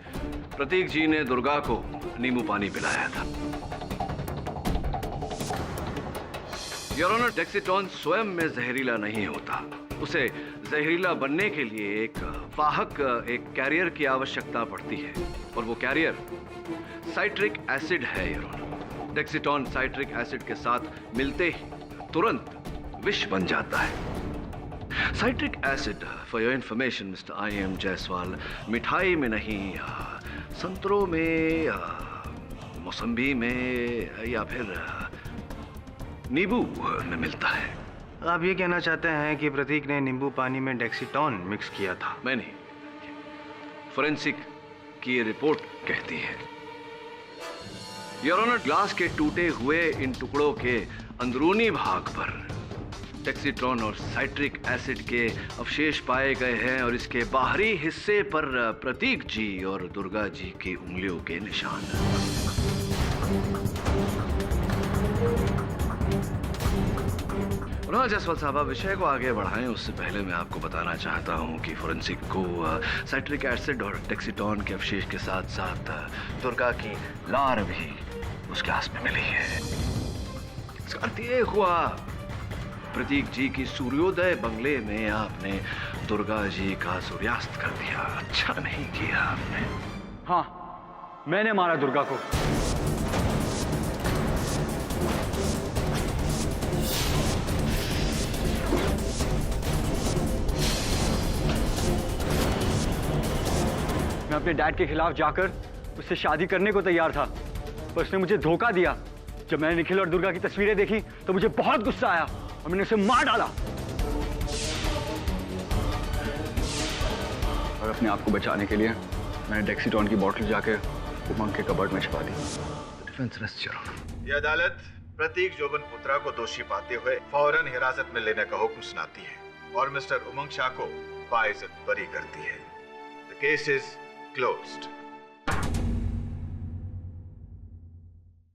प्रतीक जी ने दुर्गा को नींबू पानी पिलाया था। योर ऑनर, डेक्सिटॉन स्वयं में जहरीला नहीं होता, उसे जहरीला बनने के लिए एक वाहक, एक कैरियर की आवश्यकता पड़ती है, और वो कैरियर साइट्रिक एसिड है। योर ऑनर, डेक्सिटॉन साइट्रिक एसिड के साथ मिलते ही तुरंत विष बन जाता है। Citric acid, for your information mister I.M. Jaiswal, मिठाई में नहीं, संतरों में, मौसम्बी में या फिर नींबू में मिलता है। आप ये कहना चाहते हैं कि प्रतीक ने नींबू पानी में डेक्सिटॉन मिक्स किया था? मैं नहीं, फोरेंसिक की ये रिपोर्ट कहती है। योर ऑनर, ग्लास के टूटे हुए इन टुकड़ों के अंदरूनी भाग पर डेक्सिट्रॉन और साइट्रिक एसिड के अवशेष पाए गए हैं, और इसके बाहरी हिस्से पर प्रतीक जी और दुर्गा जी की उंगलियों के निशान। जायसवाल साहब, आप विषय को आगे बढ़ाएं उससे पहले मैं आपको बताना चाहता हूं कि फोरेंसिक को साइट्रिक एसिड और डेक्सिटॉन के अवशेष के साथ साथ दुर्गा की लार भी उस ग्लास में मिली है। इसका अर्थ ये हुआ, प्रतीक जी की सूर्योदय बंगले में आपने दुर्गा जी का सूर्यास्त कर दिया। अच्छा नहीं किया आपने। हाँ, मैंने मारा दुर्गा को। मैं अपने डैड के खिलाफ जाकर उससे शादी करने को तैयार था, पर उसने मुझे धोखा दिया। जब मैंने निखिल और दुर्गा की तस्वीरें देखी तो मुझे बहुत गुस्सा आया और मैंने उसे मार डाला। और अपने आप को बचाने के लिए मैंने डेक्सिटॉन की बोतल जाकर उमंग के कबर्ड में छुपा दी। यह अदालत प्रतीक जोबन पुत्रा को दोषी पाते हुए फौरन हिरासत में लेने का हुक्म सुनाती है और मिस्टर उमंग शाह को बाइज्जत बरी करती है। The case is closed.